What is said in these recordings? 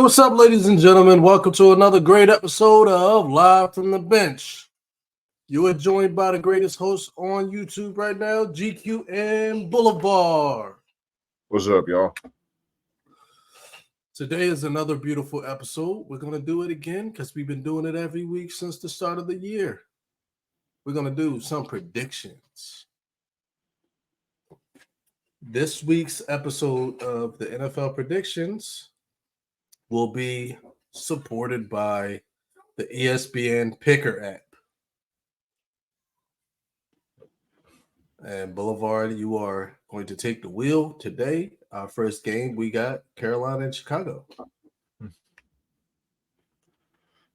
what's up, ladies and gentlemen? Welcome to another great episode of Live from the Bench. You are joined by the greatest hosts on YouTube right now, GQ and Boulevard. What's up, y'all? Today is another beautiful episode. We're going to do it again because we've been doing it every week since the start of the year. We're going to do some predictions. This week's episode of the NFL predictions will be supported by the ESPN Picker app. And Boulevard, you are going to take the wheel today. Our first game, we got Carolina and Chicago.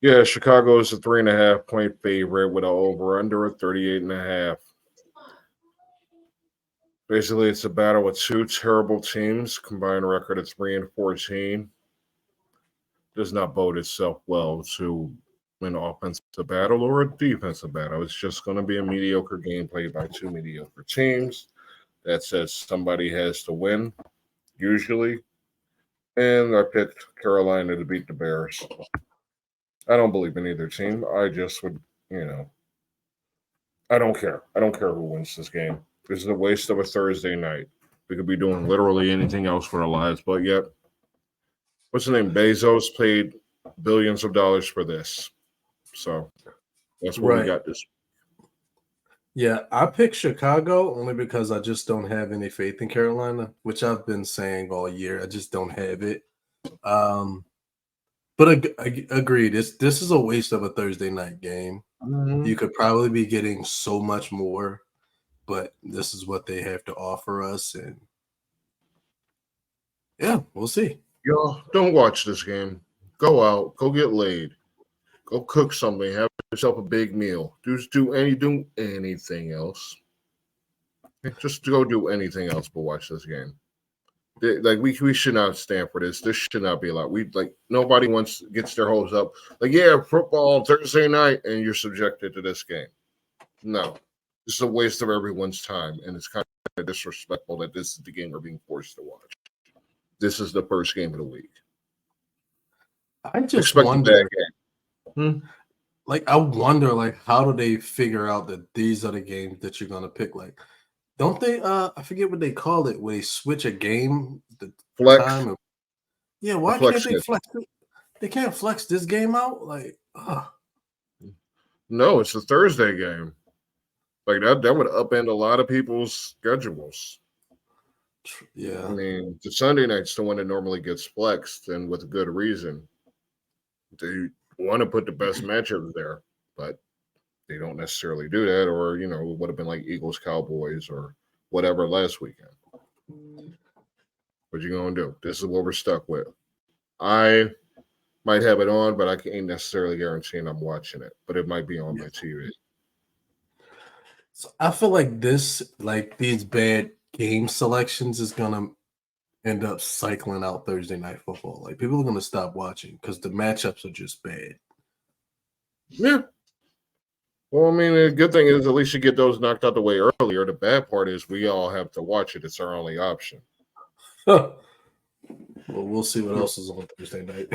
Yeah, Chicago is a 3.5 point favorite with an over-under of 38.5. Basically, it's a battle with two terrible teams, combined record of 3-14. Does not bode itself well to win an offensive battle or a defensive battle. It's just going to be a mediocre game played by two mediocre teams. That says somebody has to win, usually. And I picked Carolina to beat the Bears. I don't believe in either team. I just would, I don't care. I don't care who wins this game. This is a waste of a Thursday night. We could be doing literally anything else for our lives, but yet, what's the name? Bezos paid billions of dollars for this. So that's what we got this. Yeah, I picked Chicago only because I just don't have any faith in Carolina, which I've been saying all year. I just don't have it. But I agree. This is a waste of a Thursday night game. Mm-hmm. You could probably be getting so much more, but this is what they have to offer us, and yeah, we'll see. Y'all, don't watch this game. Go out, go get laid, go cook something, have yourself a big meal. Do anything else. Just go do anything else but watch this game. We should not stand for this. This should not be allowed. Nobody gets their hopes up. Football Thursday night, and you're subjected to this game. No, this is a waste of everyone's time, and it's kind of disrespectful that this is the game we're being forced to watch. This is the first game of the week. I just wonder. I wonder, how do they figure out that these are the games that you're gonna pick? Don't they? I forget what they call it. Where they switch a game, the flex. Time. Yeah, why can't they flex? They can't flex this game out. No, it's a Thursday game. That would upend a lot of people's schedules. Yeah, I mean, the Sunday night's the one that normally gets flexed, and with good reason. They want to put the best matchups there, but they don't necessarily do that, or it would have been like Eagles, Cowboys, or whatever last weekend. What you gonna do? This is what we're stuck with. I might have it on, but I can't necessarily guarantee I'm watching it. But it might be on my TV. So I feel like these bad game selections is gonna end up cycling out Thursday night football. People are gonna stop watching because the matchups are just bad. Yeah. Well, I mean, the good thing is at least you get those knocked out the way earlier. The bad part is we all have to watch it. It's our only option. Well, we'll see what else is on Thursday night.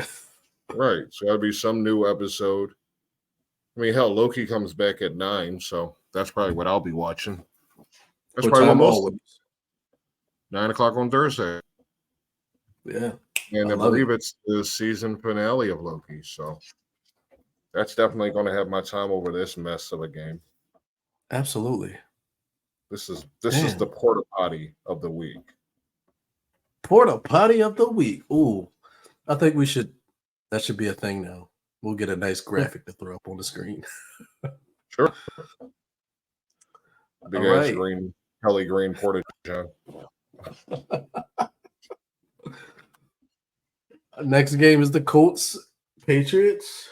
Right. So that'll be some new episode. I mean, hell, Loki comes back at 9, so that's probably what I'll be watching. That's probably what most 9 o'clock on Thursday. Yeah. And I believe it's the season finale of Loki, so that's definitely going to have my time over this mess of a game. Absolutely. This is the porta potty of the week. Porta potty of the week. Ooh, I think that should be a thing now. We'll get a nice graphic to throw up on the screen. Sure. Big ass green, Kelly green porta john. Next game is the Colts Patriots.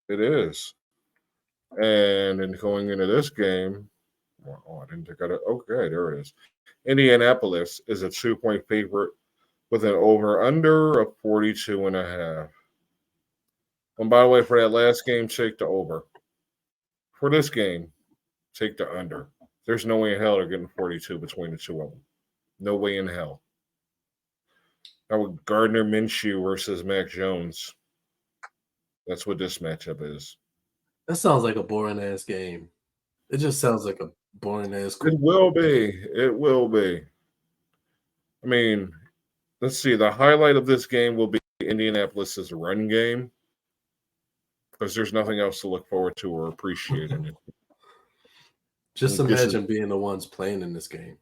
It is. And in going into this game, I didn't think I did. Okay, there it is. Indianapolis is a 2-point favorite with an over-under of 42.5. And by the way, for that last game, take the over. For this game, take the under. There's no way in hell they're getting 42 between the two of them. No way in hell. How about Gardner Minshew versus Mac Jones? That's what this matchup is. That sounds like a boring ass game. It just sounds like a boring ass. It will be. It will be. I mean, let's see. The highlight of this game will be Indianapolis's run game because there's nothing else to look forward to or appreciate in it. Just imagine being the ones playing in this game.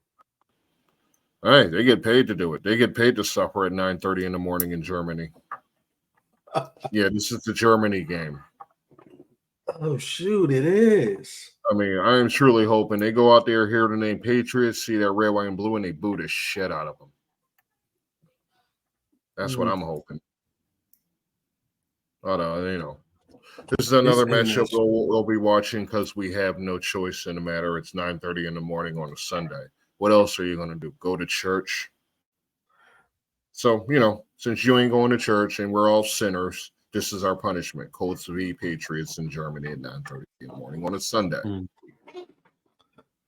All right, they get paid to do it. They get paid to suffer at 9:30 in the morning in Germany. Yeah, this is the Germany game. Oh, shoot, it is. I mean, I am truly hoping they go out there, hear the name Patriots, see that red, white, and blue, and they boo the shit out of them. That's what I'm hoping. Oh, no, this is another matchup we'll be watching because we have no choice in the matter. It's 9:30 in the morning on a Sunday. What else are you going to do? Go to church? So, since you ain't going to church and we're all sinners, this is our punishment. Colts v. Patriots in Germany at 9:30 in the morning on a Sunday.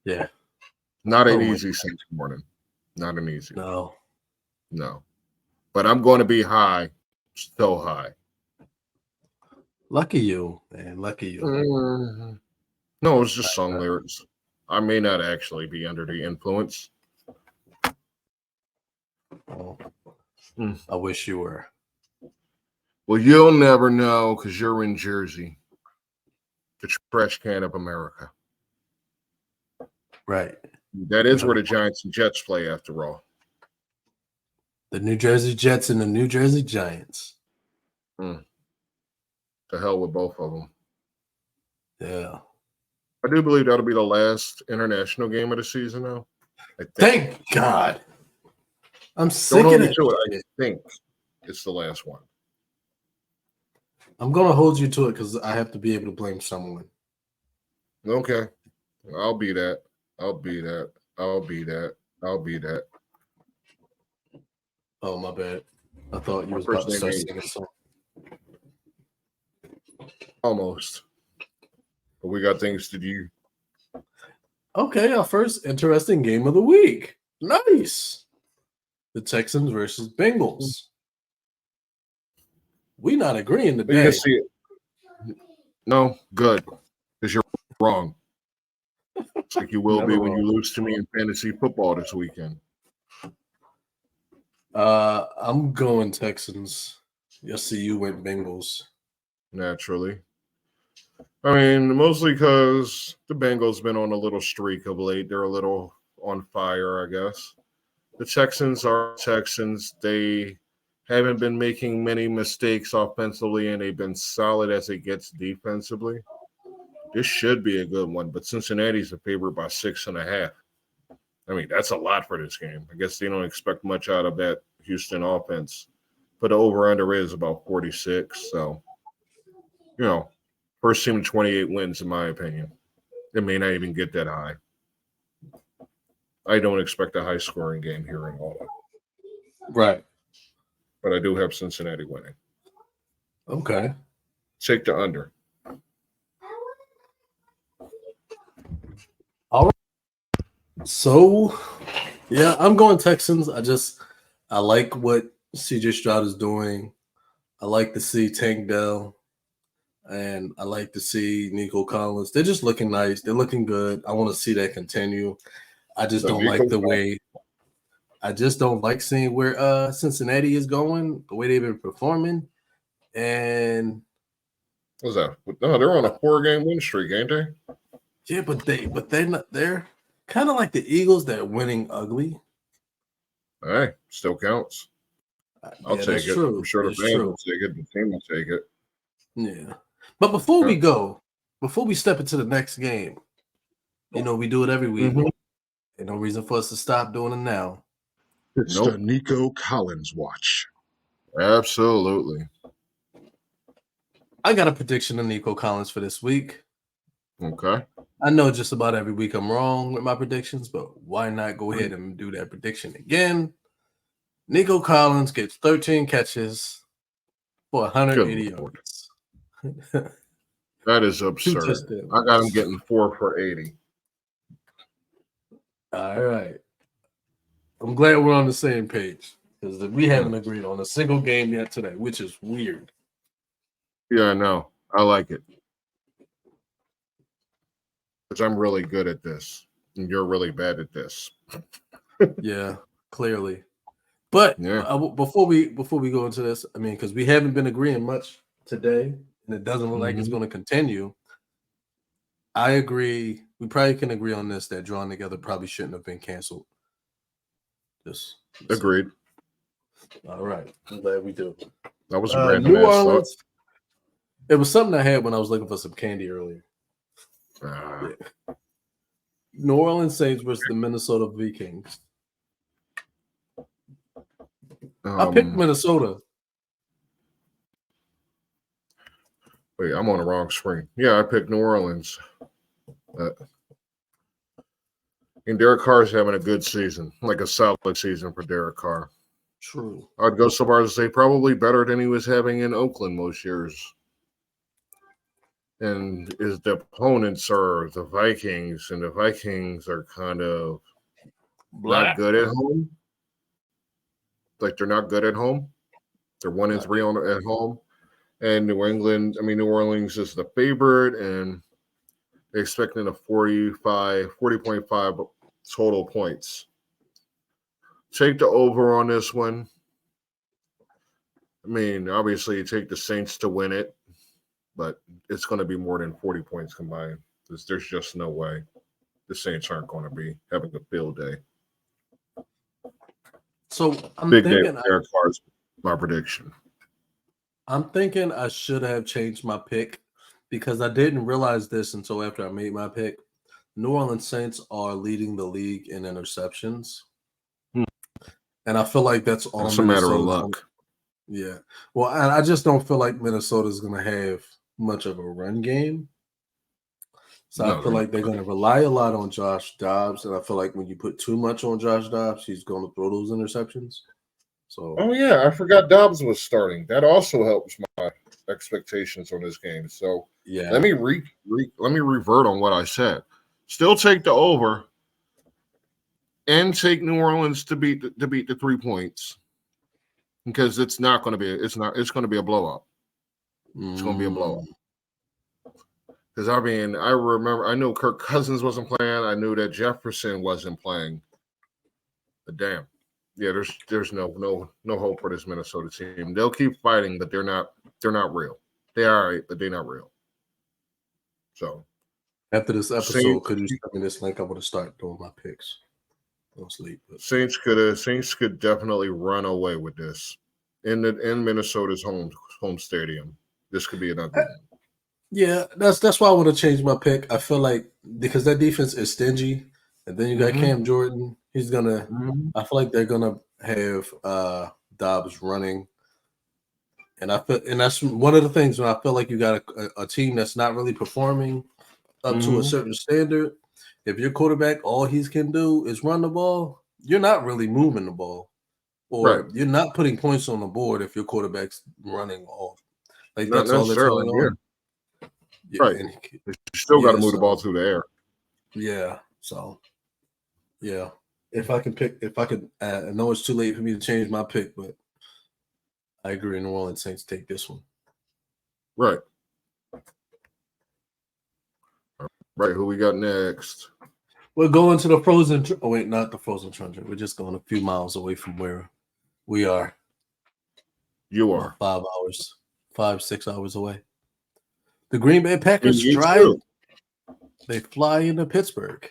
Yeah. Not an easy Sunday morning. Not an easy one. No. But I'm going to be high. So high. Lucky you, man. Lucky you. No, it's just song lyrics. I may not actually be under the influence. Oh, I wish you were. Well, you'll never know because you're in Jersey, the trash can of America. Right. That is where the Giants and Jets play, after all. The New Jersey Jets and the New Jersey Giants. To hell with both of them. Yeah. I do believe that'll be the last international game of the season now. Thank God. I'm sick of it. I think it's the last one. I'm going to hold you to it because I have to be able to blame someone. Okay. I'll be that. Oh, my bad. I thought you was about to start singing a song. Almost. But we got things to do. Okay, our first interesting game of the week. Nice. The Texans versus Bengals. We not agreeing today. You can see it. No, good. Because you're wrong. It's like you will be when you lose to me in fantasy football this weekend. I'm going Texans. You'll see you went Bengals. Naturally. I mean, mostly because the Bengals been on a little streak of late. They're a little on fire, I guess. The Texans are Texans. They haven't been making many mistakes offensively, and they've been solid as it gets defensively. This should be a good one, but Cincinnati's a favorite by 6.5. I mean, that's a lot for this game. I guess they don't expect much out of that Houston offense. But the over-under is about 46. So, first team to 28 wins, in my opinion. It may not even get that high. I don't expect a high-scoring game here in all. Right. But I do have Cincinnati winning. Okay. Take the under. All right. So, yeah, I'm going Texans. I like what CJ Stroud is doing. I like to see Tank Dell. And I like to see Nico Collins. They're just looking nice. They're looking good. I want to see that continue. I just don't like the way. I just don't like seeing where Cincinnati is going, the way they've been performing. And what's that? No, they're on a 4-game win streak, ain't they? Yeah, but they're kind of like the Eagles that are winning ugly. Hey, still counts. I'll take it. True. I'm sure the fans will take it. The team will take it. Yeah. But before we step into the next game, we do it every week. Mm-hmm. There's no reason for us to stop doing it now. It's the Nico Collins watch. Absolutely. I got a prediction of Nico Collins for this week. Okay. I know just about every week I'm wrong with my predictions, but why not go ahead and do that prediction again? Nico Collins gets 13 catches for 180 yards. That is absurd. I got him getting 4 for 80. All right. I'm glad we're on the same page. because we haven't agreed on a single game yet today, which is weird. Yeah, I know. I like it. Because I'm really good at this, and you're really bad at this. Yeah, clearly. But before we go into this, I mean, because we haven't been agreeing much today, and it doesn't look like it's going to continue. I agree. We probably can agree on this that Drawn Together probably shouldn't have been canceled. Just agreed. All right, I'm glad we do. That was a random New ass Orleans. It was something I had when I was looking for some candy earlier. Yeah. New Orleans Saints versus the Minnesota Vikings. I picked Minnesota. Wait, I'm on the wrong screen. Yeah, I picked New Orleans. And Derek Carr's having a good season, like a solid season for Derek Carr. True. I'd go so far as to say probably better than he was having in Oakland most years. And his opponents are the Vikings, and the Vikings are kind of not good at home. Like they're not good at home. They're 1-3 at home. And New Orleans is the favorite, and they're expecting a 40.5 total points. Take the over on this one. I mean, obviously, you take the Saints to win it, but it's going to be more than 40 points combined. There's just no way the Saints aren't going to be having a field day. So I'm big thinking day for Derek Carr's my prediction. I'm thinking I should have changed my pick because I didn't realize this until after I made my pick. New Orleans Saints are leading the league in interceptions. And I feel like that's all. It's a matter of luck. Yeah. Well, I just don't feel like Minnesota's going to have much of a run game. So I feel like they're going to rely a lot on Josh Dobbs. And I feel like when you put too much on Josh Dobbs, he's going to throw those interceptions. So. Oh, yeah. I forgot Dobbs was starting. That also helps my expectations on this game. So yeah, let me revert on what I said. Still take the over and take New Orleans to beat the 3 points. Because it's going to be a blowout. It's going to be a blowout. Because I know Kirk Cousins wasn't playing. I knew that Jefferson wasn't playing. But damn, yeah, there's no hope for this Minnesota team. They'll keep fighting, but they're not real. They are all right, but they're not real. So after this episode, could you send me this link? I want to start doing my picks. Don't sleep. Saints could definitely run away with this in Minnesota's home stadium. This could be an ugly one. Yeah, that's why I want to change my pick. I feel like because that defense is stingy, and then you got Cam Jordan. He's gonna. I feel like they're gonna have Dobbs running, and that's one of the things when I feel like you got a team that's not really performing up to a certain standard. If your quarterback all he can do is run the ball, you're not really moving the ball, or you're not putting points on the board if your quarterback's running all. Like that's all that's going on. Yeah, right. You still got to move the ball through the air. Yeah. So, yeah. I know it's too late for me to change my pick, but I agree. New Orleans Saints take this one. Right. Right. Who we got next? We're going to the frozen. Oh wait, not the frozen tundra. We're just going a few miles away from where we are. You are 6 hours away. The Green Bay Packers drive. They fly into Pittsburgh.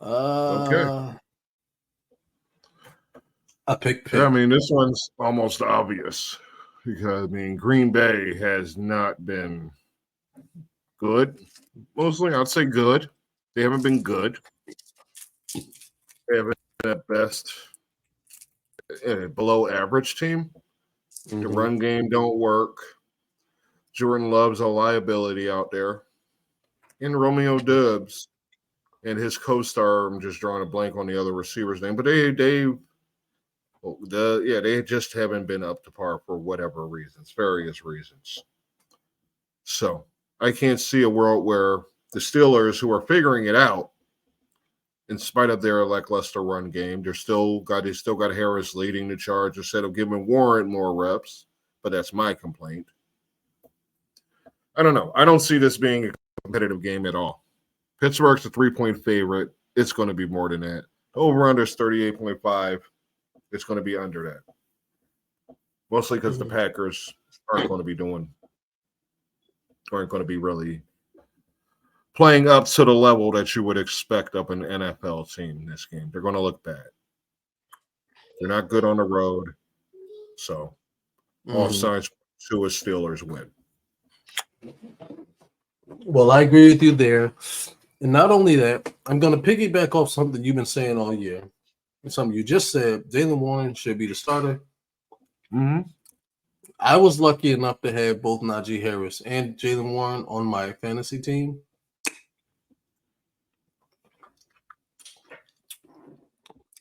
Okay. I picked Pitt. Yeah, I mean, this one's almost obvious because Green Bay has not been good. Mostly, I'd say good. They haven't been good. They haven't been at best below average team. The run game don't work. Jordan Love's a liability out there. And Romeo Doubs and his co-star, I'm just drawing a blank on the other receiver's name, but they just haven't been up to par for whatever reasons, various reasons. So I can't see a world where the Steelers, who are figuring it out, in spite of their lackluster run game. They still got Harris leading the charge instead of giving Warren more reps. But that's my complaint. I don't know. I don't see this being a competitive game at all. Pittsburgh's a 3-point favorite. It's going to be more than that. Over-under is 38.5. It's going to be under that. Mostly because the Packers aren't going to be really playing up to the level that you would expect of an NFL team in this game. They're going to look bad. They're not good on the road. So all signs to a Steelers win. Well, I agree with you there. And not only that, I'm going to piggyback off something you've been saying all year. Something you just said, Jaylen Warren should be the starter. I was lucky enough to have both Najee Harris and Jaylen Warren on my fantasy team.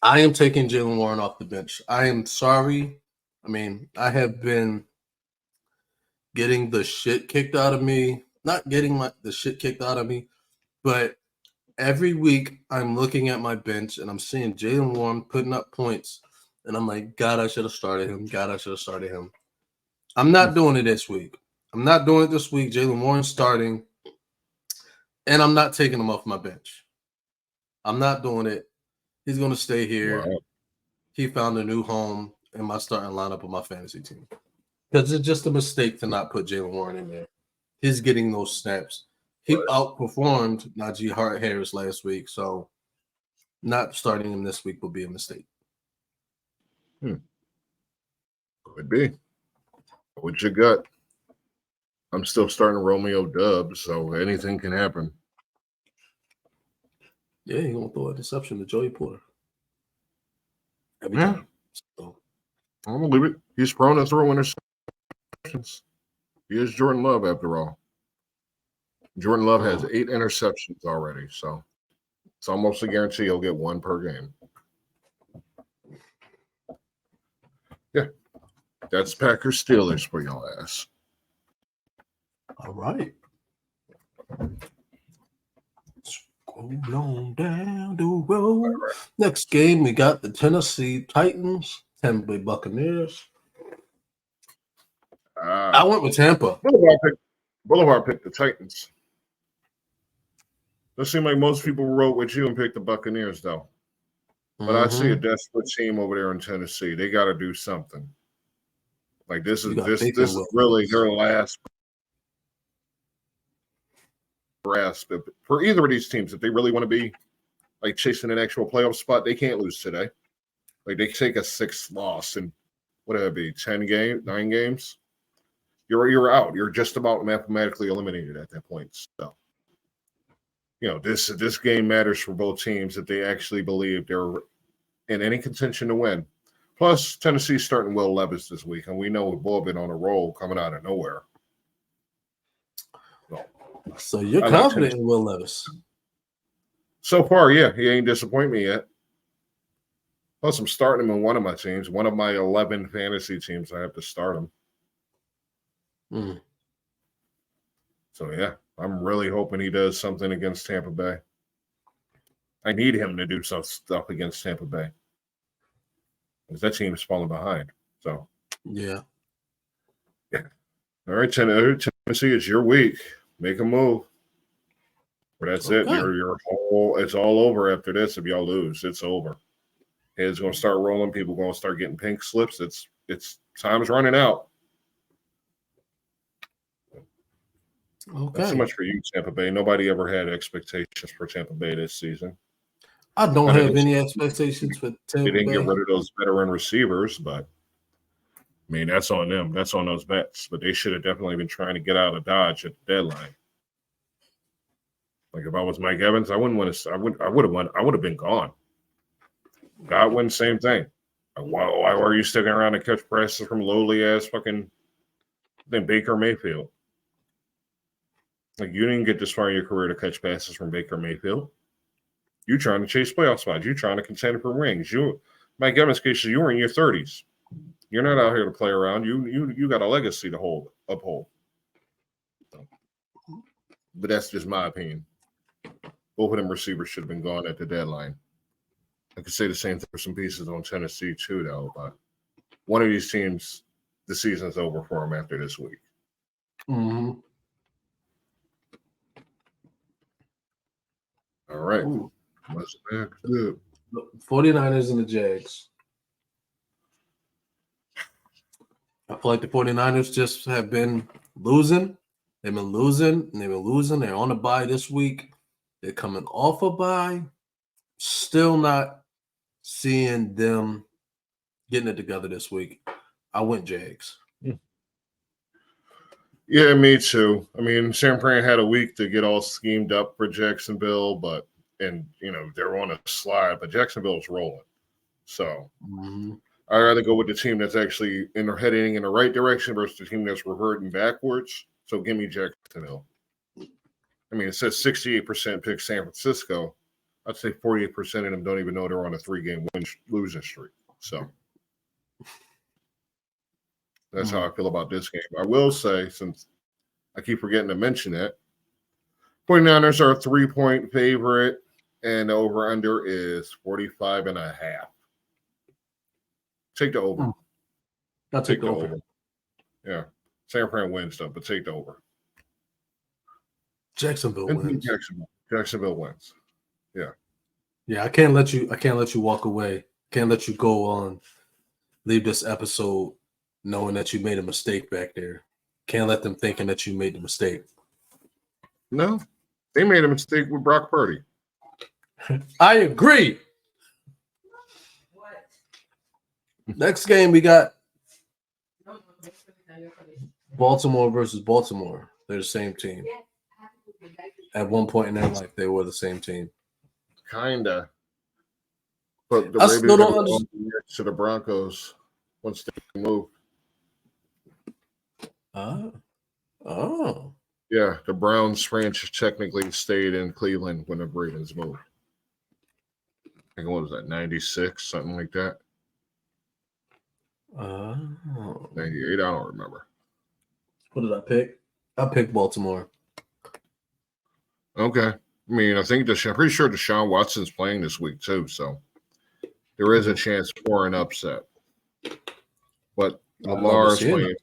I am taking Jaylen Warren off the bench. I am sorry. I mean, I have been getting the shit kicked out of me. Not getting the shit kicked out of me, but every week I'm looking at my bench and I'm seeing Jaylen Warren putting up points. And I'm like, God, I should have started him. God, I should have started him. I'm not doing it this week. I'm not doing it this week. Jaylen Warren starting. And I'm not taking him off my bench. I'm not doing it. He's going to stay here. Wow. He found a new home in my starting lineup of my fantasy team. Because it's just a mistake to not put Jaylen Warren in there. He's getting those snaps. He outperformed Najee Harris last week, so not starting him this week would be a mistake. Could be. What you got? I'm still starting Romeo Dubs, so anything can happen. Yeah, he's going to throw a deception to Joey Porter. Every Yeah. time. So, I'm going to leave it. He's prone to throw interceptions. He is Jordan Love, after all. Jordan Love has 8 interceptions already, so it's almost a guarantee he'll get 1 per game. Yeah, that's Packers Steelers for y'all ass. all right. Scroll on down the road. Next game, we got the Tennessee Titans, Tampa Bay Buccaneers. I went with Tampa. Boulevard picked the Titans. Doesn't seem like most people wrote with you and picked the Buccaneers, though. But I see a desperate team over there in Tennessee. They got to do something. Like this is really their last grasp. For either of these teams, if they really want to be like chasing an actual playoff spot, they can't lose today. Like they take a 6th loss in what would it be, 9 games? You're out. You're just about mathematically eliminated at that point. So, you know, this game matters for both teams if they actually believe they're in any contention to win. Plus, Tennessee's starting Will Levis this week, and we know Bull been on a roll coming out of nowhere. So you're confident in Will Levis? So far, yeah. He ain't disappointed me yet. Plus, I'm starting him in one of my teams. One of my 11 fantasy teams, I have to start him. So, yeah, I'm really hoping he does something against Tampa Bay. I need him to do some stuff against Tampa Bay. Because that team is falling behind. So, yeah. All right, Tennessee, it's your week. Make a move. Or that's it. It's all over after this. If y'all lose, it's over. Heads going to start rolling. People going to start getting pink slips. It's time's running out. Okay. Not so much for you, Tampa Bay. Nobody ever had expectations for Tampa Bay this season. I don't have any expectations for Tampa Bay. They didn't get rid of those veteran receivers, but I mean, that's on them. That's on those vets. But they should have definitely been trying to get out of Dodge at the deadline. Like if I was Mike Evans, I wouldn't want to. I would have won. I would have been gone. Godwin, same thing. Why were you sticking around to catch passes from lowly ass fucking then Baker Mayfield? Like you didn't get this far in your career to catch passes from Baker Mayfield. You trying to chase playoff spots. You trying to contend for rings. Mike Evans' case, you were in your 30s. You're not out here to play around. You got a legacy to uphold. But that's just my opinion. Both of them receivers should have been gone at the deadline. I could say the same thing for some pieces on Tennessee too, though. But one of these teams, the season's over for them after this week. Mm-hmm. All right. Ooh. What's next? Good. The 49ers and the Jags. I feel like the 49ers just have been losing. They've been losing, and they've been losing. They're on a bye this week. They're coming off a bye. Still not seeing them getting it together this week. I went Jags. Yeah, me too. I mean, San Fran had a week to get all schemed up for Jacksonville, but they're on a slide, but Jacksonville's rolling. So I'd rather go with the team that's actually heading in the right direction versus the team that's reverting backwards. So give me Jacksonville. I mean, it says 68% pick San Francisco. I'd say 48% of them don't even know they're on a 3-game losing streak. So that's how I feel about this game. I will say, since I keep forgetting to mention it, 49ers are a 3-point favorite, and the over-under is 45.5. Take the over. I'll take the over. Yeah. San Fran wins, though, but take the over. Jacksonville wins. Jacksonville wins. Yeah. Yeah, I can't let you walk away. Can't let you go on. Leave this episode knowing that you made a mistake back there. Can't let them thinking that you made the mistake. No. They made a mistake with Brock Purdy. I agree. Next game we got Baltimore versus Baltimore.Ey're the same team. At one point in their life, they were the same team. Kinda. But the I Ravens still don't got understand. to the Broncos once they move. Oh. Yeah, the Browns franchise technically stayed in Cleveland when the Ravens moved. I think what was that, 96, something like that? 98, I don't remember. What did I pick? I picked Baltimore. Okay. I mean, I'm pretty sure Deshaun Watson's playing this week too, so there is a chance for an upset. But Lamar's playing.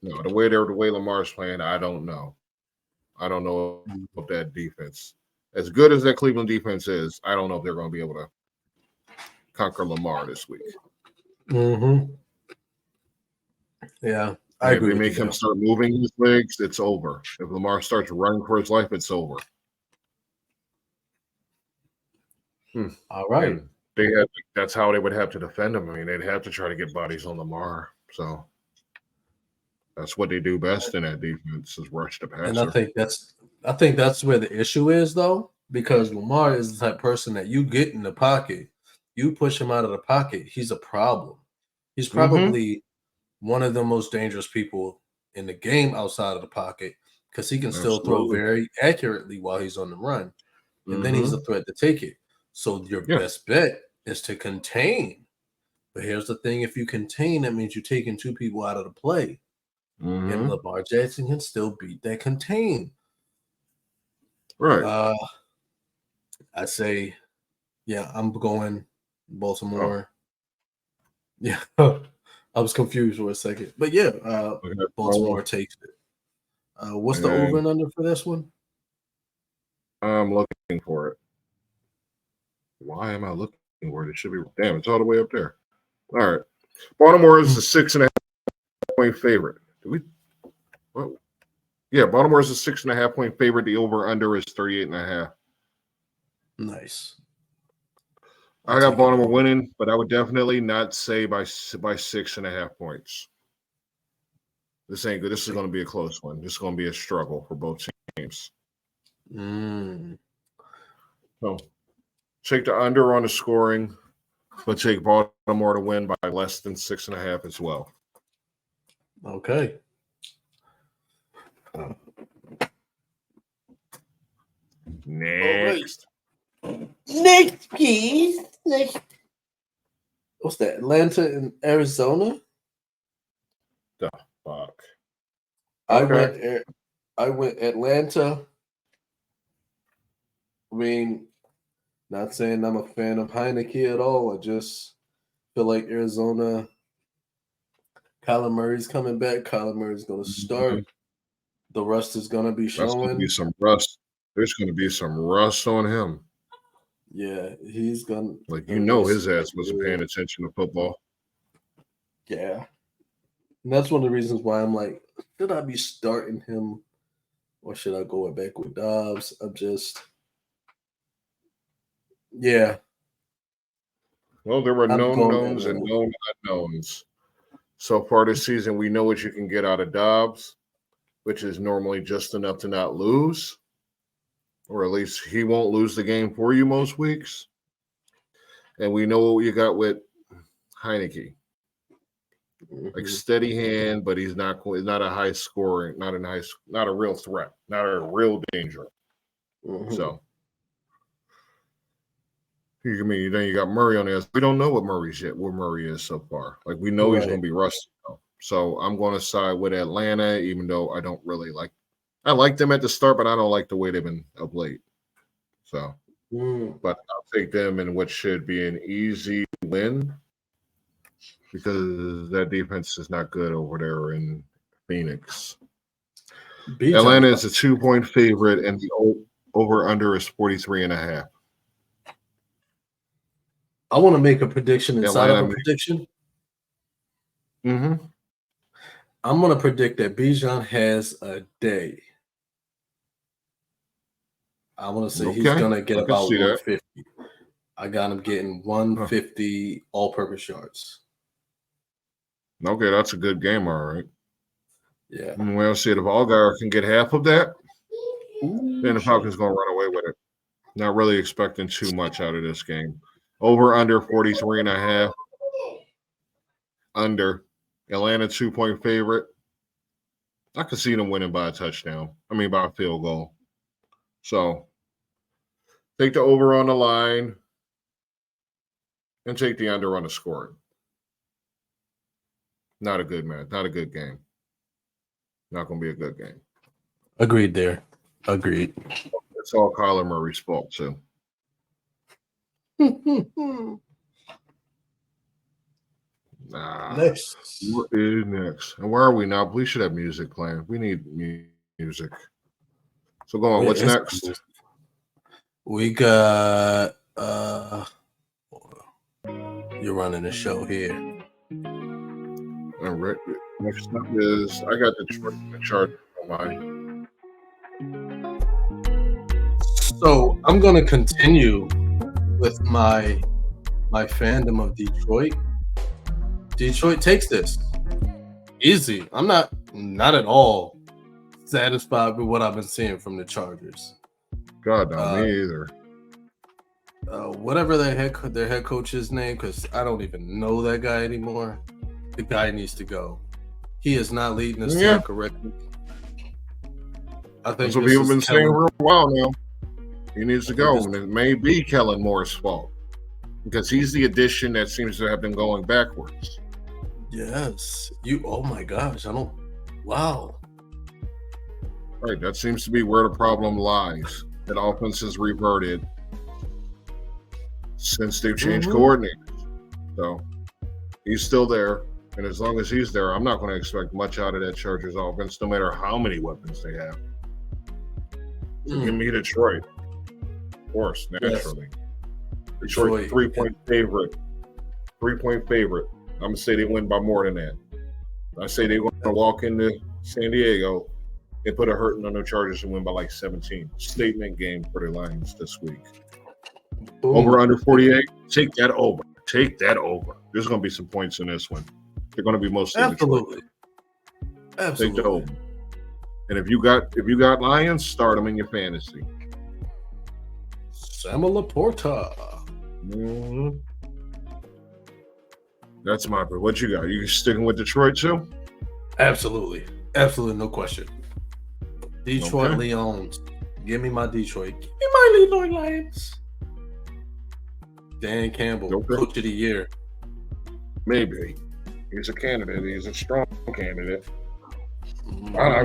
No, the way Lamar's playing, I don't know. I don't know if that defense, as good as that Cleveland defense is, I don't know if they're going to be able to conquer Lamar this week. Mm-hmm. Yeah, I agree. If they make him start moving his legs, it's over. If Lamar starts running for his life, it's over. All right. And that's how they would have to defend him. I mean, they'd have to try to get bodies on Lamar. So that's what they do best in that defense is rush the passer. And I think that's where the issue is, though, because Lamar is the type of person that you get in the pocket, you push him out of the pocket, he's a problem. He's probably one of the most dangerous people in the game outside of the pocket because he can still throw very accurately while he's on the run. And then he's a threat to take it. So your best bet is to contain. But here's the thing. If you contain, that means you're taking two people out of the play. And Lamar Jackson can still beat that contain. Right. I say, yeah, I'm going Baltimore. Yeah. I was confused for a second. But yeah, Baltimore takes it. What's the over and under for this one? I'm looking for it. Why am I looking for it? It should be damn, it's all the way up there. All right. Baltimore is a 6.5 point favorite. Yeah, Baltimore is a 6.5 point favorite. The over-under is 38.5. Nice. I got Baltimore winning, but I would definitely not say by 6.5 points. This ain't good. This is going to be a close one. This is going to be a struggle for both teams. So take the under on the scoring, but take Baltimore to win by less than 6.5 as well. Okay. Next. Next, please. Next. What's that? Atlanta and Arizona? The fuck. I went Atlanta mean, not saying I'm a fan of Heineke at all. I just feel like Arizona, Kyler Murray's coming back. Kyler Murray's going to start. The rust is going to be That's going to showing. be some rust. There's going to be some rust on him. Yeah, he's going to. Like, you know his ass wasn't paying attention to football. Yeah. And that's one of the reasons why I'm like, should I be starting him or should I go back with Dobbs? I'm just, yeah. Well, there were I'm known going knowns and Atlanta. known unknowns. So far this season, we know what you can get out of Dobbs, which is normally just enough to not lose, or at least he won't lose the game for you most weeks. And we know what you got with Heineke. Like steady hand, but he's not a high scoring, not a real threat, not a real danger. So you got Murray on there. We don't know what Murray is so far. Like we know he's going to be rusty. So I'm going to side with Atlanta, even though I don't really like. I like them at the start, but I don't like the way they've been of late. So, but I'll take them in what should be an easy win. Because that defense is not good over there in Phoenix. Atlanta is a 2-point favorite, and the over-under is 43.5. I want to make a prediction inside of a prediction. I'm going to predict that Bijan has a day. I want to say he's going to get about 150. I got him getting 150 all-purpose yards. Okay, that's a good game, all right. Yeah. We'll see if Allgaier can get half of that. Then the Falcons going to run away with it. Not really expecting too much out of this game. Over under 43.5. Under. Atlanta 2-point favorite. I could see them winning by a touchdown. By a field goal. So take the over on the line and take the under on the scoring. Not a good match. Not a good game. Not going to be a good game. Agreed there. Agreed. It's all Kyler Murray's fault, too. Next. What is next? And where are we now? We should have music playing. We need music. So go on. What's next? We got you're running the show here. All right. Next up is I got the Chargers on mine. So I'm gonna continue with my fandom of Detroit. Detroit takes this easy. I'm not at all satisfied with what I've been seeing from the Chargers. God, no, me either. Whatever their head coach's name, because I don't even know that guy anymore. The guy needs to go. He is not leading us team correctly. I think that's what people have been saying for a while now. He needs to go, and it may be Kellen Moore's fault because he's the addition that seems to have been going backwards. Yes, oh my gosh, wow. Right, that seems to be where the problem lies. That offense has reverted since they've changed coordinators. So he's still there, and as long as he's there, I'm not going to expect much out of that Chargers offense, no matter how many weapons they have. So give me Detroit. Of course, naturally. Yes. Detroit 3-point favorite. 3-point favorite. I'm going to say they win by more than that. I say they're going to walk into San Diego and put a hurting on the Chargers and win by like 17. Statement game for the Lions this week. Boom. Over under 48. Take that over. Take that over. There's going to be some points in this one. They're going to be mostly absolutely. Detroit. Absolutely. Take the over. And if you got Lions, start them in your fantasy. Sam Laporta. That's my pick. What you got? You sticking with Detroit too? Absolutely. Absolutely, no question. Detroit Lions. Give me my Detroit. Give me my Detroit Lions. Dan Campbell, Coach of the Year. Maybe. He's a candidate. He's a strong candidate. I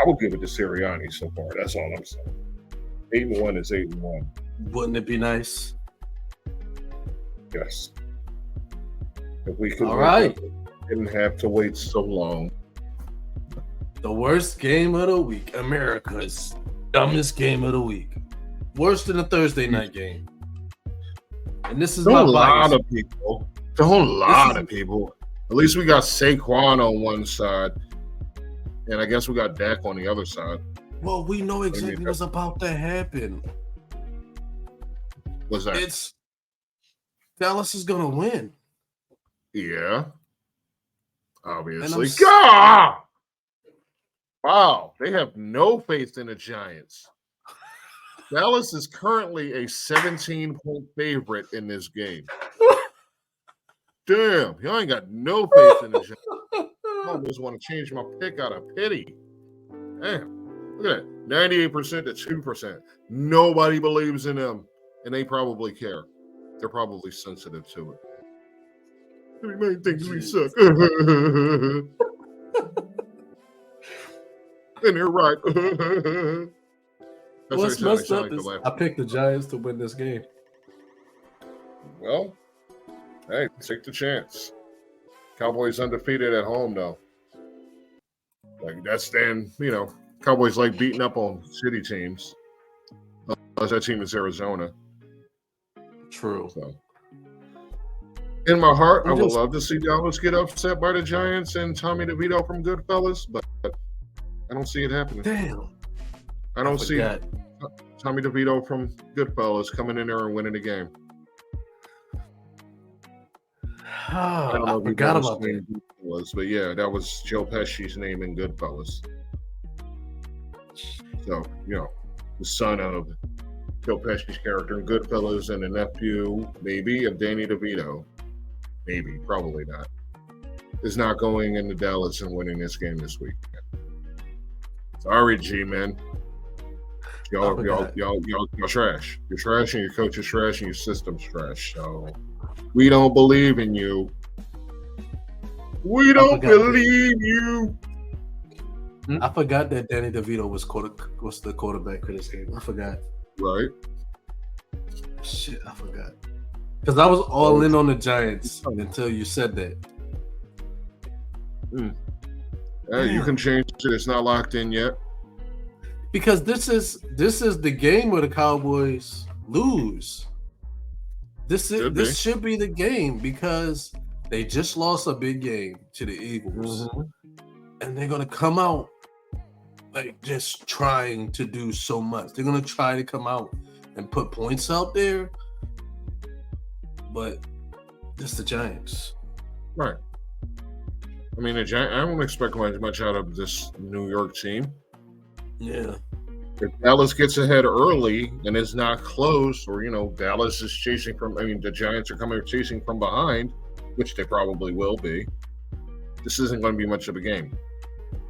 would give it to Sirianni so far. That's all I'm saying. 8-1 is 8-1. Wouldn't it be nice? Yes. If we could, All right. Didn't have to wait so long. The worst game of the week. America's dumbest game of the week. Worse than a Thursday night game. And this is A my lot bias. of people. A whole lot of people. At least we got Saquon on one side, and I guess we got Dak on the other side. Well, we know exactly what's about to happen. What's that? It's Dallas is gonna win. Yeah. Obviously. And God! Wow. They have no faith in the Giants. Dallas is currently a 17-point favorite in this game. Damn, y'all ain't got no faith in the Giants. I almost want to change my pick out of pity. Damn, look at that. 98% to 2%. Nobody believes in them, and they probably care. They're probably sensitive to it. Everybody thinks we suck. And they're right. That's What's what messed up is I picked the Giants to win this game. Well, hey, take the chance. Cowboys undefeated at home, though. Like, that's then, Cowboys like beating up on city teams. Unless that team is Arizona. True. So, in my heart, I would love to see Dallas get upset by the Giants and Tommy DeVito from Goodfellas, but I don't see it happening. Damn. I don't see Tommy DeVito from Goodfellas coming in there and winning the game. I don't know I forgot about that. But yeah, that was Joe Pesci's name in Goodfellas. So, the son of Joe Pesci's character in Goodfellas and the nephew, maybe, of Danny DeVito. Maybe, probably not. Is not going into Dallas and winning this game this week. Sorry, G-men. Y'all trash. You're trash, and your coach is trash, and your system's trash. So we don't believe in you. We don't believe you. I forgot that Danny DeVito was the quarterback for this game. I forgot. Right. Shit, I forgot. Because I was all in on the Giants until you said that. Hey, you can change it. It's not locked in yet. Because this is the game where the Cowboys lose. This should be the game because they just lost a big game to the Eagles, and they're gonna come out like just trying to do so much. They're gonna try to come out and put points out there, but it's the Giants, right? I mean, I don't expect much out of this New York team. Yeah. If Dallas gets ahead early and it's not close, or Dallas is chasing the Giants are chasing from behind, which they probably will be. This isn't going to be much of a game.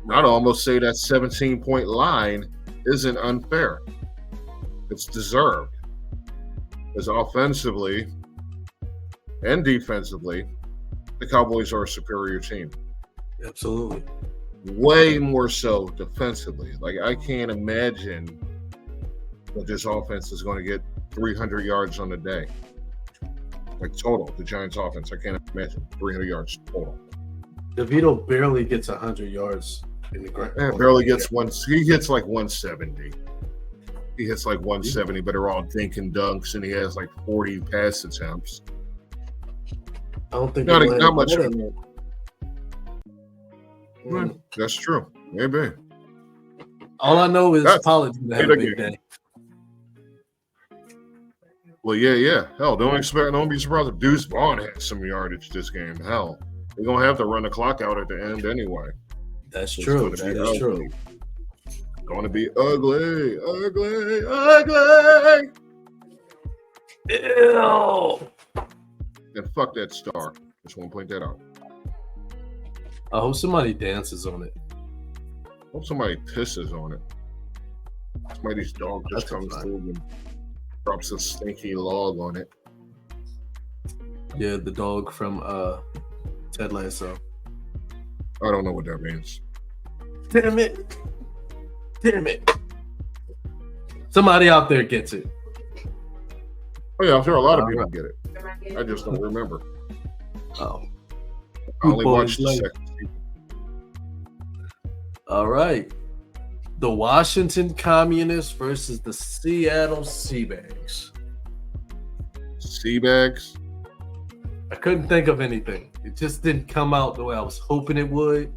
I'd almost say that 17-point line isn't unfair. It's deserved. Because offensively and defensively, the Cowboys are a superior team. Absolutely. Way more so defensively. Like, I can't imagine that this offense is going to get 300 yards on the day. Like, total, the Giants offense. I can't imagine 300 yards total. DeVito barely gets 100 yards in the ground. Yeah, barely gets one. He gets like 170. He hits like 170, but they're all dink and dunks, and he has like 40 pass attempts. I don't think not much. Mm. That's true. Maybe. All I know is Pollard had a big day. Well, yeah. Hell, don't be surprised if Deuce Vaughn had some yardage this game. Hell, they're gonna have to run the clock out at the end anyway. That's true. That is true. Going to be ugly. Ew. And fuck that star. Just want to point that out. I hope somebody dances on it. Hope somebody pisses on it. Somebody's dog just comes through and drops a stinky log on it. Yeah, the dog from Ted Lasso. I don't know what that means. Damn it. Somebody out there gets it. Oh yeah, I'm sure a lot of people get it. I just don't remember. Oh, I only Football watched is the life. second season. all right. The Washington Communists versus the Seattle Seabags. Seabags. I couldn't think of anything. It just didn't come out the way I was hoping it would.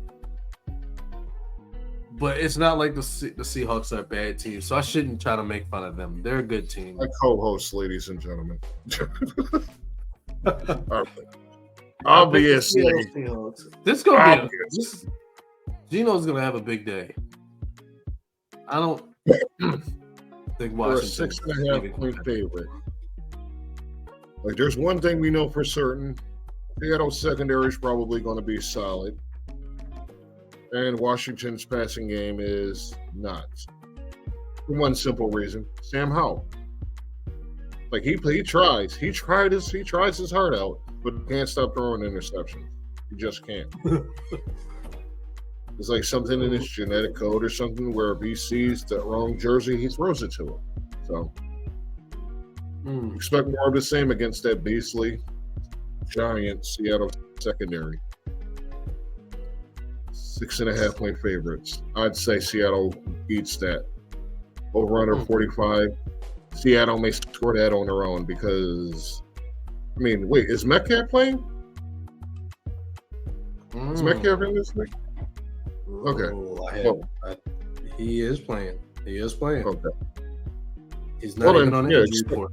But it's not like the Seahawks are a bad team, so I shouldn't try to make fun of them. They're a good team. My co-host, ladies and gentlemen. All right. Obviously, This is gonna be Gino's gonna have a big day. I don't think we're a Washington 6.5 point favorite. Like, there's one thing we know for certain: Seattle's secondary is probably going to be solid, and Washington's passing game is not. For one simple reason: Sam Howell. Like he tries his heart out, but can't stop throwing interceptions. He just can't. It's like something in his genetic code or something where if he sees the wrong jersey, he throws it to him. So expect more of the same against that beastly, giant Seattle secondary. 6.5 point favorites. I'd say Seattle beats that. Over under 45. Seattle may score that on their own because, I mean, wait, is Metcalf playing? Is Metcalf in this week? Okay. He is playing. Okay. He's not even on the injury expect, report.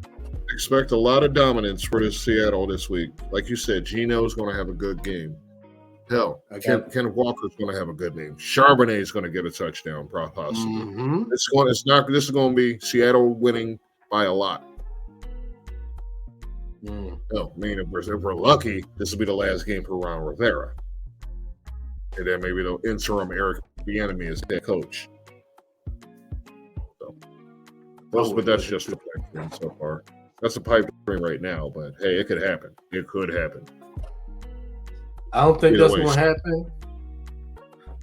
expect a lot of dominance for this Seattle this week. Like you said, Gino's going to have a good game. Hell, Ken Walker's going to have a good game. Charbonnet is going to get a touchdown, possibly. This is going to be Seattle winning by a lot. No, I mean, if we're lucky, this will be the last game for Ron Rivera. And then maybe the interim Eric Bieniemy as head coach. So, but that's just the pipe dream so far. That's a pipe dream right now, but hey, it could happen. It could happen. I don't think Either that's way. going to happen.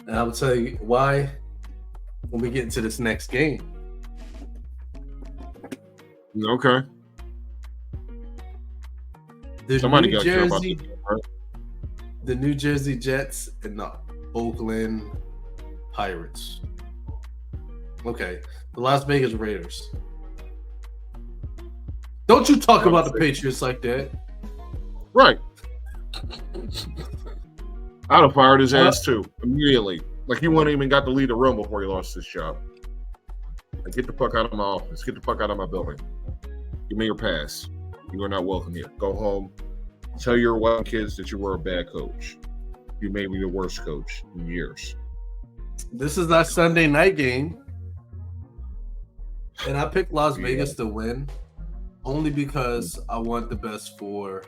And I will tell you why when we get into this next game. Okay. Somebody got to care about this, right? The New Jersey Jets and the Oakland Pirates. Okay. The Las Vegas Raiders. Don't you talk about the Patriots like that. Right. I'd have fired his ass too, immediately. Like he wouldn't even got to lead the room before he lost his job. Like, get the fuck out of my office. Get the fuck out of my building. Give me your pass. You are not welcome here. Go home. Tell your wife and kids that you were a bad coach. You made me the worst coach in years. This is our Sunday night game. And I picked Las Vegas to win only because I want the best for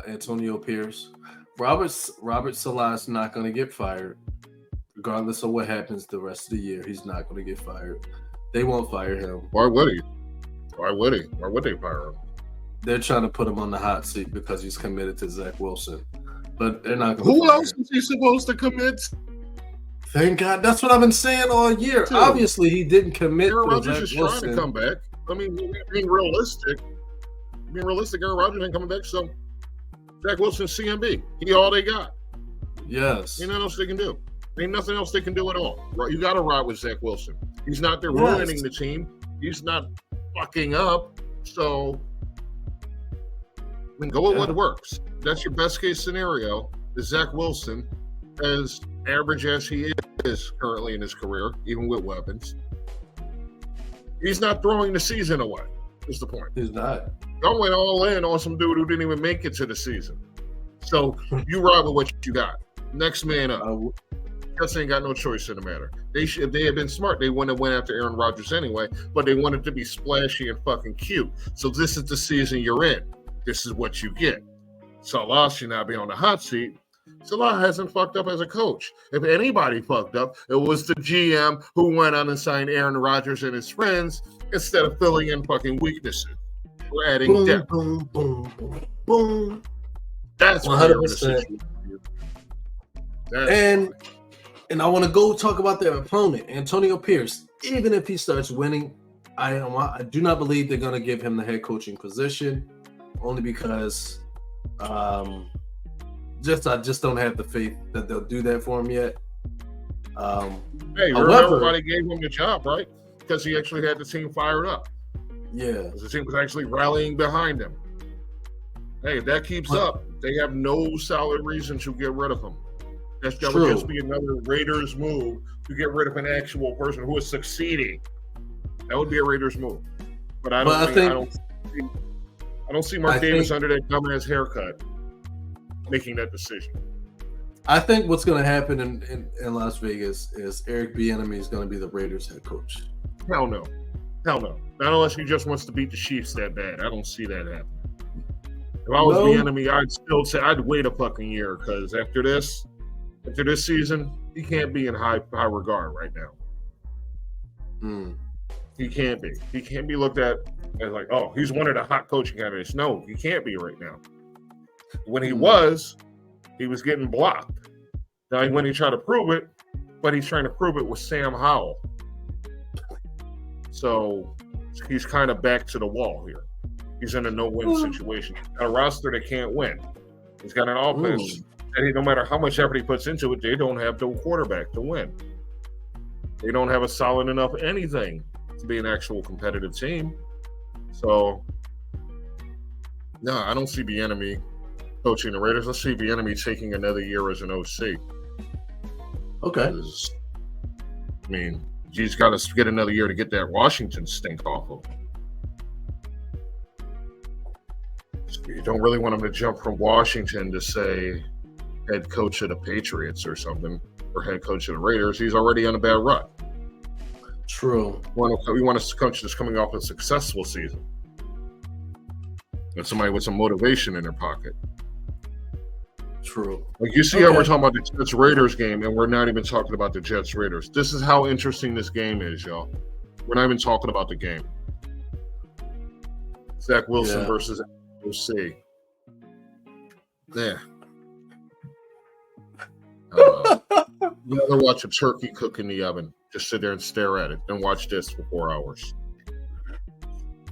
Antonio Pierce. Robert Saleh's not going to get fired. Regardless of what happens the rest of the year, he's not going to get fired. They won't fire him. Why would he? Why would he? Why would they fire him? They're trying to put him on the hot seat because he's committed to Zach Wilson. But they're not going to Who fire else him. is he supposed to commit? Thank God. That's what I've been saying all year. Dude, Obviously, he didn't commit Aaron to Rodgers Zach is trying Wilson. to come back. I mean, being realistic, Aaron Rodgers ain't coming back, so Zach Wilson's CMB. He all they got. Yes. Ain't nothing else they can do. Ain't nothing else they can do at all. Right? You got to ride with Zach Wilson. He's not there Yes. ruining the team. He's not fucking up. So, I mean, go with what works. That's your best case scenario. Is Zach Wilson, as average as he is currently in his career, even with weapons, he's not throwing the season away. Is the point? He's not. Y'all went all in on some dude who didn't even make it to the season. So you ride with what you got. Next man up. Jets ain't got no choice in the matter. If they had been smart, they wouldn't have went after Aaron Rodgers anyway, but they wanted to be splashy and fucking cute. So this is the season you're in. This is what you get. Salah should not be on the hot seat. Salah hasn't fucked up as a coach. If anybody fucked up, it was the GM who went on and signed Aaron Rodgers and his friends instead of filling in fucking weaknesses. We're adding Boom, depth. boom, boom, boom, boom. That's 100%. And I want to go talk about their opponent, Antonio Pierce. Even if he starts winning, I do not believe they're going to give him the head coaching position, only because I just don't have the faith that they'll do that for him yet. Hey, remember why they gave him the job, right? Because he actually had the team fired up. Yeah, The team was actually rallying behind him. Hey, if that keeps up, they have no solid reason to get rid of him. That would just be another Raiders move to get rid of an actual person who is succeeding. That would be a Raiders move. But I don't see Mark Davis under that dumbass haircut making that decision. I think what's going to happen in Las Vegas is Eric Bieniemy is going to be the Raiders head coach. Hell no. Not unless he just wants to beat the Chiefs that bad. I don't see that happening. If I was Bieniemy, I'd still say I'd wait a fucking year because after this season, he can't be in high regard right now. He can't be. He can't be looked at as like, oh, he's one of the hot coaching candidates. No, he can't be right now. When he was getting blocked. Now, when he tried to prove it, but he's trying to prove it with Sam Howell. So he's kind of back to the wall here. He's in a no-win situation. He's got a roster that can't win. He's got an offense that no matter how much effort he puts into it, they don't have the quarterback to win. They don't have a solid enough anything to be an actual competitive team. So, no, I don't see Bieniemy coaching the Raiders. I see Bieniemy taking another year as an OC. Okay. I mean, he's got to get another year to get that Washington stink off of him. You don't really want him to jump from Washington to, say, head coach of the Patriots or something, or head coach of the Raiders. He's already on a bad run. True. We want a coach that's coming off a successful season. And somebody with some motivation in their pocket. True. Like you see how we're talking about the Jets-Raiders game, and we're not even talking about the Jets-Raiders. This is how interesting this game is, y'all. We're not even talking about the game. Zach Wilson versus OC. Yeah. You never watch a turkey cook in the oven. Just sit there and stare at it. Then watch this for 4 hours.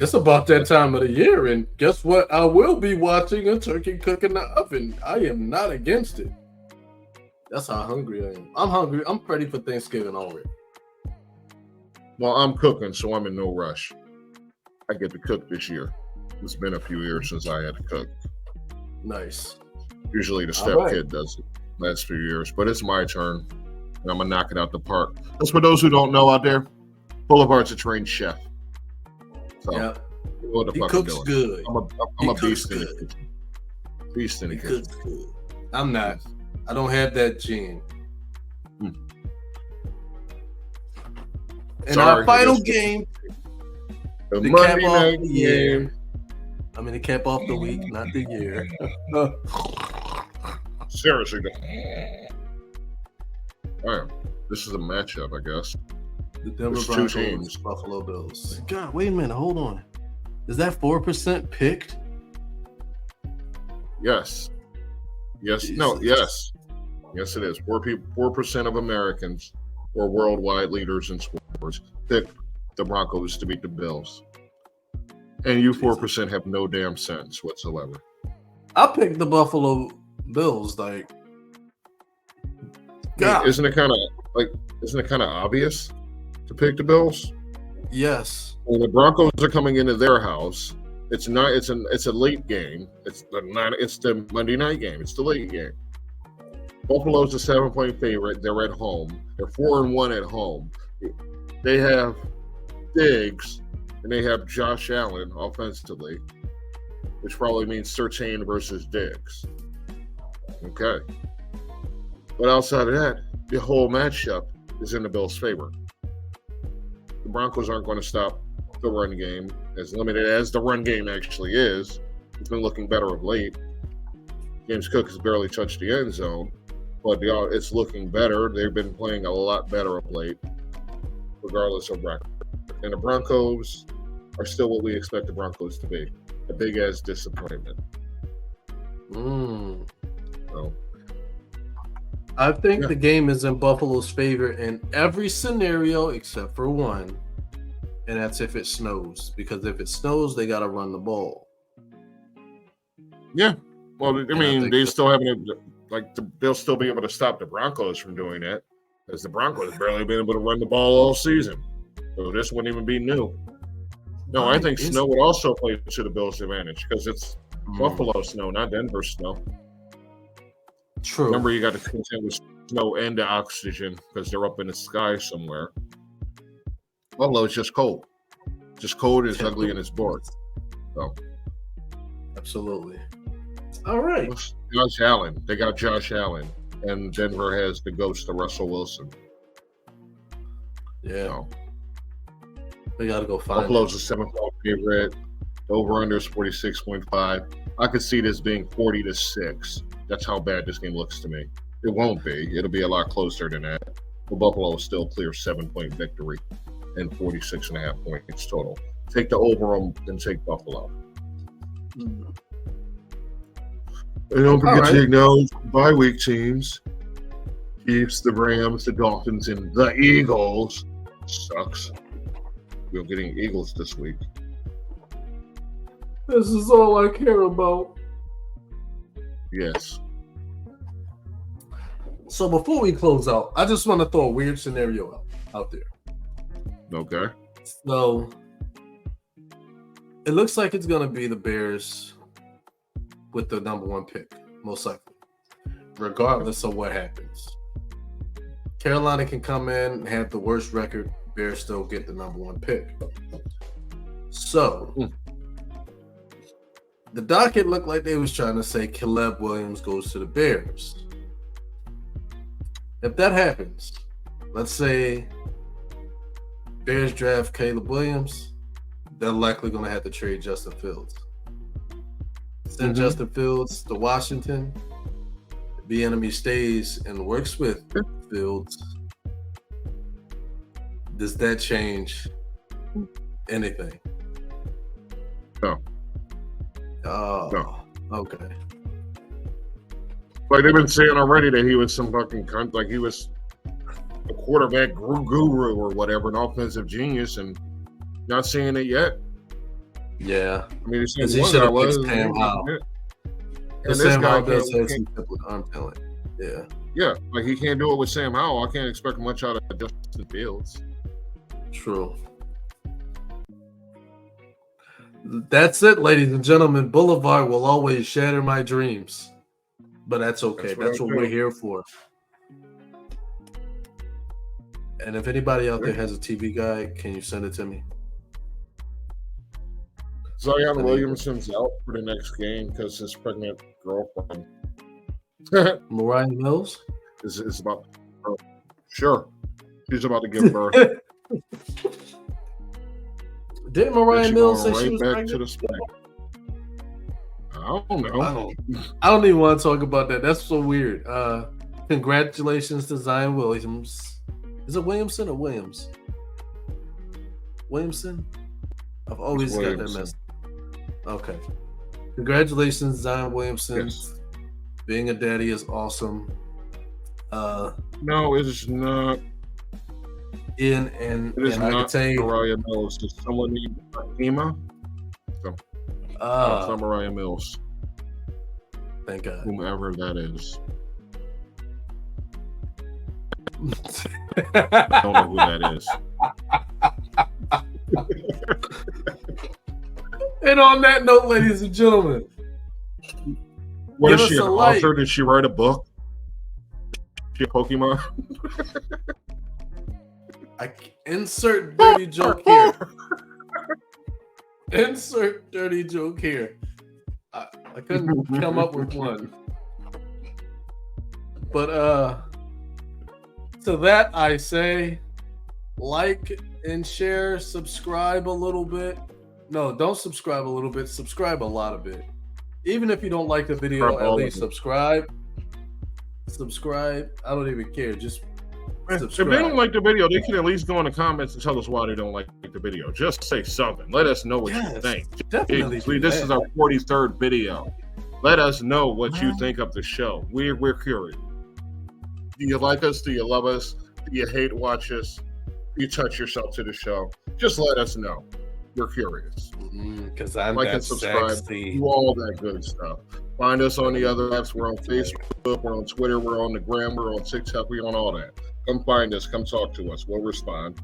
It's about that time of the year, and guess what? I will be watching a turkey cook in the oven. I am not against it. That's how hungry I am. I'm hungry. I'm ready for Thanksgiving already. Well, I'm cooking, so I'm in no rush. I get to cook this year. It's been a few years since I had to cook. Nice. Usually the stepkid does it last few years, but it's my turn, and I'm going to knock it out the park. That's for those who don't know out there. Boulevard's a trained chef. So, yeah. What the he fuck cooks I'm good. I'm a beast in the kitchen. Beast in the kitchen. Cooks good. I'm not. I don't have that gene. And our final game. The Monday night game. I mean, to cap off the week, not the year. Seriously. All right. This is a matchup, I guess. The Denver Broncos, Buffalo Bills. God, wait a minute. Hold on. Is that 4% picked? Yes. Yes. Jesus. No, yes. Yes, it is. 4% of Americans or worldwide leaders in sports picked the Broncos to beat the Bills. And you 4% have no damn sense whatsoever. I picked the Buffalo Bills, like. God. Isn't it kind of obvious to pick the Bills? Yes. When the Broncos are coming into their house, it's a late game. It's the Monday night game. It's the late game. Buffalo's a 7-point favorite. They're at home. They're 4-1 at home. They have Diggs and they have Josh Allen offensively, which probably means Surtain versus Diggs. Okay. But outside of that, the whole matchup is in the Bills' favor. The Broncos aren't going to stop the run game, as limited as the run game actually is. It's been looking better of late. James Cook has barely touched the end zone, but it's looking better. They've been playing a lot better of late, regardless of record. And the Broncos are still what we expect the Broncos to be, a big-ass disappointment. So, I think the game is in Buffalo's favor in every scenario except for one. and that's if it snows. Because if it snows, they got to run the ball. Yeah. Well, I I mean, think they so. still haven't they'll still be able to stop the Broncos from doing that, because the Broncos barely been able to run the ball all season. So this wouldn't even be new. No, I think snow would also play to the Bills' advantage because it's Buffalo snow, not Denver snow. True. Remember, you got to contend with snow and the oxygen because they're up in the sky somewhere. Buffalo is just cold. Just cold, it's ugly, and it's bored. So, absolutely. All right. Josh Allen. They got Josh Allen. And Denver has the ghost of Russell Wilson. Yeah. So, we got to go find Buffalo's a 7-point favorite. Over-under is 46.5. I could see this being 40-6. That's how bad this game looks to me. It won't be. It'll be a lot closer than that. But Buffalo will still clear 7-point victory and 46.5 points total. Take the over and take Buffalo. it. And don't forget All to acknowledge bye-week teams. Chiefs, the Rams, the Dolphins, and the Eagles. Sucks. We're getting Eagles this week. This is all I care about. Yes. So before we close out, I just want to throw a weird scenario out there. Okay. So it looks like it's going to be the Bears with the number 1 pick, most likely, regardless of what happens. Carolina can come in and have the worst record. Bears still get the number 1 pick. So the docket looked like they was trying to say Caleb Williams goes to the Bears. If that happens, let's say Bears draft Caleb Williams, they're likely going to have to trade Justin Fields. Send Justin Fields to Washington. The enemy stays and works with Fields. Does that change anything? No. Oh, No. Okay. Like they've been saying already that he was some fucking cunt, like he was a quarterback guru or whatever, an offensive genius, and not seeing it yet. Yeah. I mean, Because he should have picked Sam Howell. And Because this Sam guy Howell does can't, have some simple arm talent. Yeah. yeah, like he can't do it with Sam Howell. I can't expect much out of Justin Fields. True. That's it, ladies and gentlemen. Boulevard will always shatter my dreams. But that's okay. That's what we're here for. And if anybody out there has a TV guide, can you send it to me? Zion Williamson's out for the next game because his pregnant girlfriend Mariah Mills? is about sure. She's about to give birth. Didn't Mariah Mills say she was back pregnant? to the spec. I don't know. I don't even want to talk about that. That's so weird. Congratulations to Zion Williams. Is it Williamson or Williams? Williamson? I've always got that messed up. Okay. Congratulations, Zion Williamson. Yes. Being a daddy is awesome. No, it is not. And It is I can not tell you, Mariah Mills. Does someone need Ema? No, it's not Mariah Mills. Thank God. Whomever that is. I I don't know who that is. And on that note, ladies and gentlemen, What give is she, us an a like. author? Did she write a book? She a Pokemon? Insert dirty joke here. Insert dirty joke here. I couldn't come up with one. But to that I say like and share, subscribe a little bit. No, don't subscribe a little bit, subscribe a lot of it. Even if you don't like the video, at least subscribe. Subscribe. I don't even care. Just subscribe. If they don't like the video, they can at least go in the comments and tell us why they don't like the video. Just say something. Let us know what you think. Definitely. This is our 43rd video. Let us know what you think of the show. We're curious. Do you like us? Do you love us? Do you hate watch us? you touch yourself to the show, just let us know. We're curious. Because I'm Like that and subscribe. sexy. Do all that good stuff. Find us on the other apps. We're on Facebook. We're on Twitter. We're on the Gram. We're on TikTok. We're on all that. Come find us. Come talk to us. We'll respond.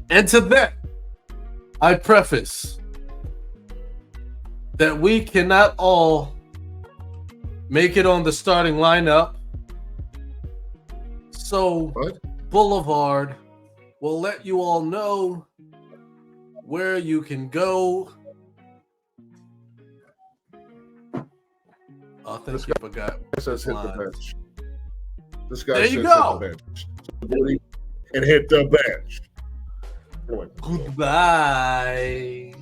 And to that, I preface that we cannot all make it on the starting lineup. So What? Boulevard will let you all know where you can go. I think you forgot. It says hit the lines. bench. This guy There says you hit go. the bench. And hit the bench. Go ahead. Goodbye.